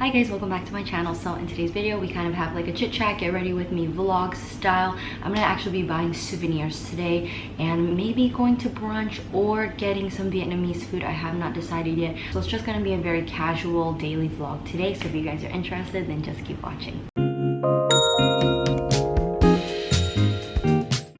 Hi guys, welcome back to my channel. So in today's video we kind of have like a chit chat, get ready with me vlog style. I'm gonna actually be buying souvenirs today and maybe going to brunch or getting some Vietnamese food. I have not decided yet, so it's just gonna be a very casual daily vlog today. So if you guys are interested, then just keep watching.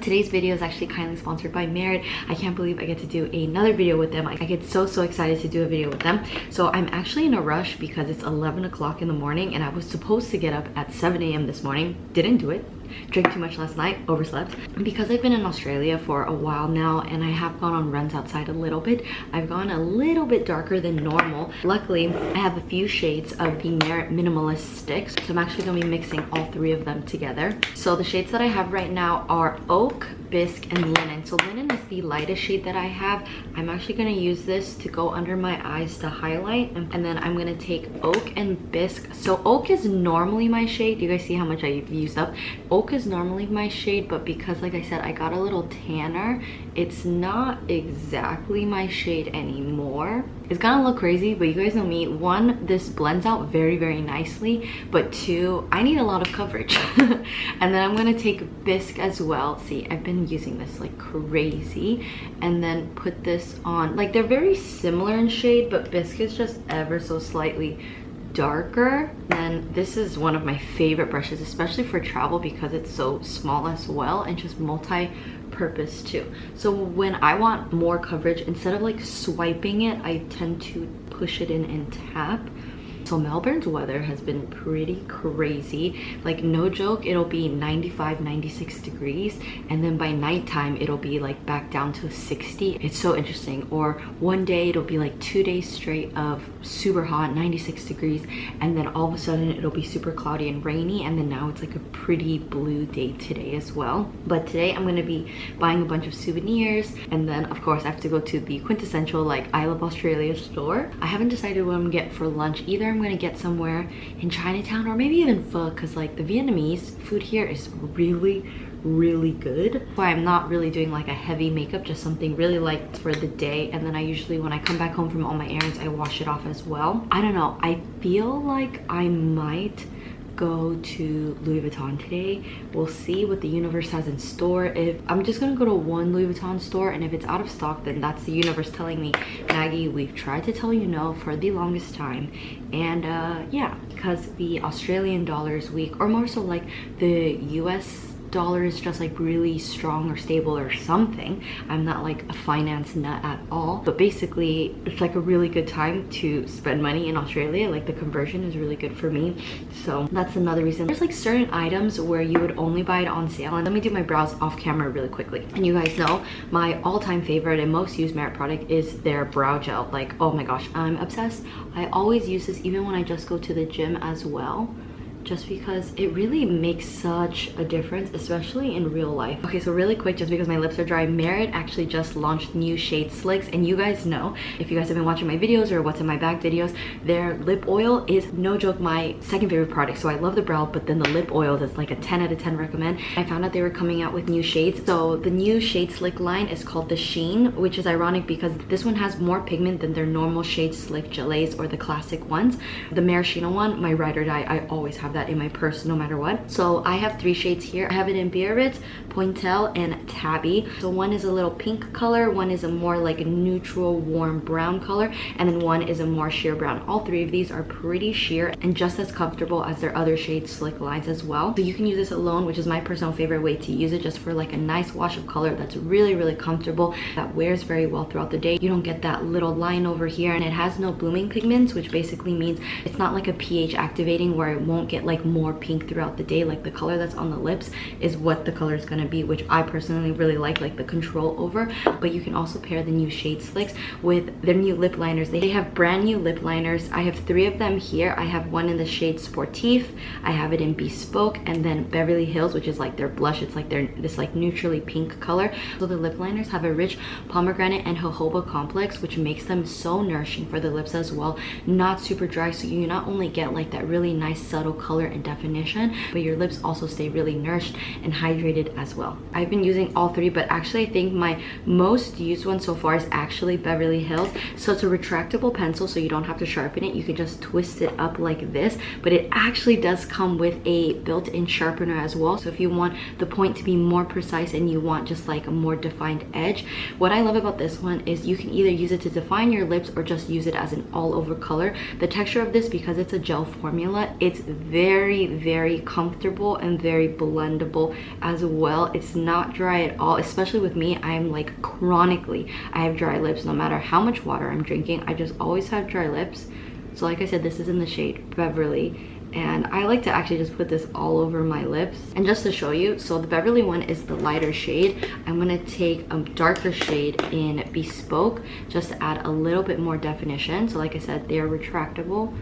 Today's video is actually kindly sponsored by Merit. I can't believe I get to do another video with them. I get so excited to do a video with them. So I'm actually in a rush because it's 11 o'clock in the morning and I was supposed to get up at 7 a.m. this morning. Didn't do it. Drank too much last night, overslept. Because I've been in Australia for a while now and I have gone on runs outside a little bit, I've gone a little bit darker than normal. Luckily, I have a few shades of the Merit Minimalist sticks, so I'm actually gonna be mixing all three of them together. So the shades that I have right now are Oak, Bisque, and Linen. So Linen is the lightest shade that I have. I'm actually gonna use this to go under my eyes to highlight, and then I'm gonna take Oak and Bisque. So Oak is normally my shade. You guys see how much I've used up? Oak is normally my shade, but because like I said, I got a little tanner, it's not exactly my shade anymore. It's gonna look crazy, but you guys know me. One, this blends out very nicely, but two, I need a lot of coverage. And then I'm gonna take Bisque as well. See, I've been using this like crazy, and then put this on. Like, they're very similar in shade, but Bisque is just ever so slightly darker. And this is one of my favorite brushes, especially for travel because it's so small as well and just multi-purpose too. So when I want more coverage, instead of like swiping it, I tend to push it in and tap. So Melbourne's weather has been pretty crazy. Like, no joke, it'll be 95, 96 degrees, and then by nighttime it'll be like back down to 60. It's so interesting. Or one day it'll be like 2 days straight of super hot, 96 degrees, and then all of a sudden it'll be super cloudy and rainy, and then now it's like a pretty blue day today as well. But today I'm gonna be buying a bunch of souvenirs, and then of course I have to go to the quintessential like I Love Australia store. I haven't decided what I'm gonna get for lunch either. I'm gonna get somewhere in Chinatown or maybe even pho, because like the Vietnamese food here is really good. So I'm not really doing like a heavy makeup, just something really light for the day, and then I usually, when I come back home from all my errands, I wash it off as well. I don't know, I feel like I might go to Louis Vuitton today. We'll see what the universe has in store. If I'm just gonna go to one Louis Vuitton store, and if it's out of stock, then that's the universe telling me, Maggie, we've tried to tell you no for the longest time. And yeah, because the Australian dollar is weak, or more so like the US dollar is just like really strong or stable or something. I'm not like a finance nut at all, but basically it's like a really good time to spend money in Australia. Like, the conversion is really good for me, so that's another reason. There's like certain items where you would only buy it on sale. And let me do my brows off camera really quickly. And you guys know my all-time favorite and most used Merit product is their brow gel. Like, oh my gosh, I'm obsessed. I always use this even when I just go to the gym as well, just because it really makes such a difference, especially in real life. Okay, so really quick, just because my lips are dry, Merit actually just launched new shade slicks, and you guys know, if you guys have been watching my videos or what's in my bag videos, their lip oil is no joke my second favorite product. So I love the brow, but then the lip oils, it's like a 10 out of 10 recommend. I found out they were coming out with new shades. So the new shade slick line is called the Sheen, which is ironic because this one has more pigment than their normal shade slick gelées or the classic ones. The maraschino one, my ride or die, I always have that in my purse no matter what. So I have three shades here. I have it in Biarritz, Pointel, and Tabby. So one is a little pink color, one is a more like a neutral warm brown color, and then one is a more sheer brown. All three of these are pretty sheer and just as comfortable as their other shade slick lines as well. So you can use this alone, which is my personal favorite way to use it, just for like a nice wash of color that's really comfortable, that wears very well throughout the day. You don't get that little line over here, and it has no blooming pigments, which basically means it's not like a pH activating where it won't get like more pink throughout the day. Like, the color that's on the lips is what the color is going to be, which I personally really like the control over. But you can also pair the new shade slicks with their new lip liners. They have brand new lip liners. I have three of them here. I have one in the shade Sportif, I have it in Bespoke, and then Beverly Hills, which is like their blush. It's like this like neutrally pink color. So the lip liners have a rich pomegranate and jojoba complex, which makes them so nourishing for the lips as well. Not super dry, so you not only get like that really nice subtle color color and definition, but your lips also stay really nourished and hydrated as well. I've been using all three, but actually I think my most used one so far is actually Beverly Hills. So it's a retractable pencil, so you don't have to sharpen it. You can just twist it up like this, but it actually does come with a built-in sharpener as well. So if you want the point to be more precise and you want just like a more defined edge, what I love about this one is you can either use it to define your lips or just use it as an all-over color. The texture of this, because it's a gel formula, it's very comfortable and very blendable as well. It's not dry at all, especially with me. I am like chronically, I have dry lips no matter how much water I'm drinking. I just always have dry lips. So like I said, this is in the shade Beverly, and I like to actually just put this all over my lips. And just to show you, so the Beverly one is the lighter shade. I'm gonna take a darker shade in Bespoke just to add a little bit more definition. So like I said, they are retractable,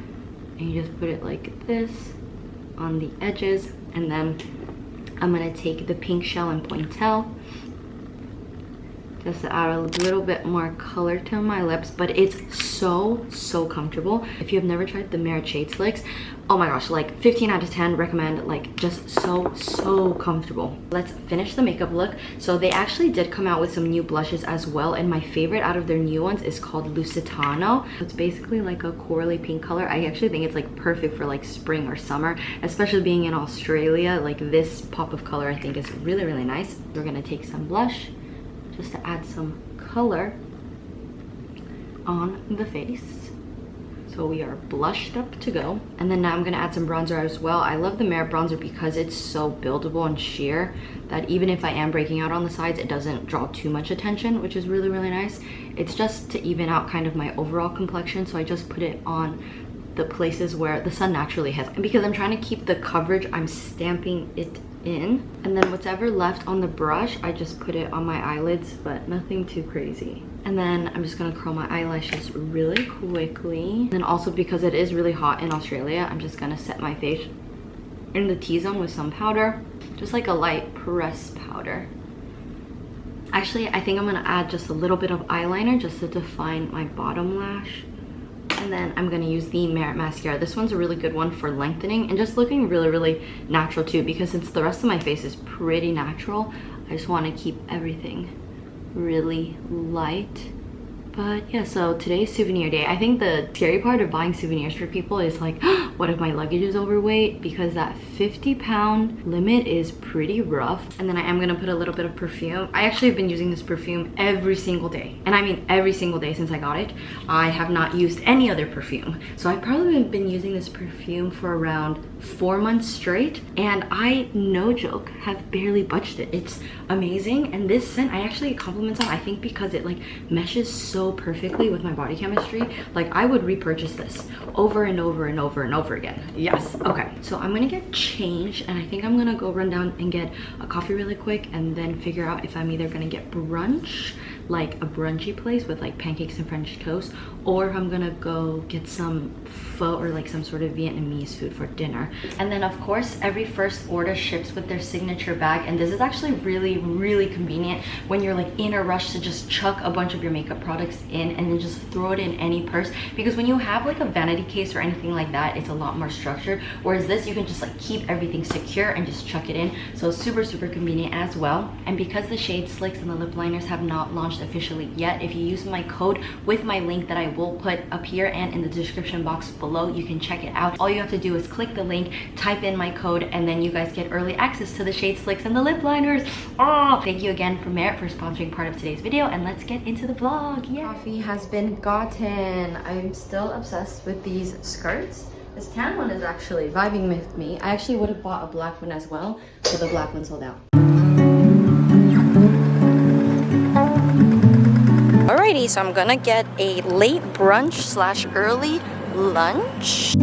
and you just put it like this on the edges. And then I'm gonna take the pink shell and Pointel just to add a little bit more color to my lips. But it's so comfortable. If you have never tried the Merit Shade Slicks, oh my gosh, like 15 out of 10 recommend. Like just so comfortable. Let's finish the makeup look. So they actually did come out with some new blushes as well, and my favorite out of their new ones is called Lusitano. It's basically like a corally pink color. I actually think it's like perfect for like spring or summer, especially being in Australia. Like this pop of color I think is really nice. We're gonna take some blush just to add some color on the face. So we are blushed up to go. And then now I'm gonna add some bronzer as well. I love the Merit bronzer because it's so buildable and sheer that even if I am breaking out on the sides, it doesn't draw too much attention, which is really nice. It's just to even out kind of my overall complexion, so I just put it on the places where the sun naturally hits. And because I'm trying to keep the coverage, I'm stamping it in. And then whatever left on the brush, I just put it on my eyelids, but nothing too crazy. And then I'm just gonna curl my eyelashes really quickly. And then also, because it is really hot in Australia, I'm just gonna set my face in the T-zone with some powder, just like a light press powder. Actually, I think I'm gonna add just a little bit of eyeliner just to define my bottom lash. And then I'm gonna use the Merit mascara. This one's a really good one for lengthening and just looking really natural too, because since the rest of my face is pretty natural, I just want to keep everything really light. But yeah, so today's souvenir day. I think the scary part of buying souvenirs for people is like, what if my luggage is overweight? Because that 50-pound limit is pretty rough. And then I am gonna put a little bit of perfume. I actually have been using this perfume every single day. And I mean every single day since I got it. I have not used any other perfume. So I've probably been using this perfume for around 4 months straight. And I, no joke, have barely budged it. It's amazing. And this scent, I actually get compliments on, I think because it like meshes so perfectly with my body chemistry. Like I would repurchase this over and over again. Yes. Okay, so I'm gonna get changed, and I think I'm gonna go run down and get a coffee really quick, and then figure out if I'm either gonna get brunch, like a brunchy place with like pancakes and French toast, or if I'm gonna go get some pho or like some sort of Vietnamese food for dinner. And then of course every first order ships with their signature bag, and this is actually really convenient when you're like in a rush to just chuck a bunch of your makeup products in and then just throw it in any purse, because when you have like a vanity case or anything like that, it's a lot more structured, whereas this you can just like keep everything secure and just chuck it in. So super convenient as well. And because the shade slicks and the lip liners have not launched officially yet, if you use my code with my link that I will put up here and in the description box below, you can check it out. All you have to do is click the link, type in my code, and then you guys get early access to the shade slicks and the lip liners. Oh, thank you again for Merit for sponsoring part of today's video, and let's get into the vlog. Yeah. Coffee has been gotten. I'm still obsessed with these skirts. This tan one is actually vibing with me. I actually would have bought a black one as well, but the black one sold out. Alrighty, so I'm gonna get a late brunch slash early lunch.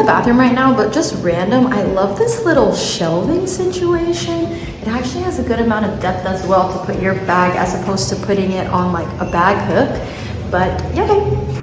the bathroom right now, but just random. I love this little shelving situation. It actually has a good amount of depth as well to put your bag as opposed to putting it on like a bag hook. But yeah, okay.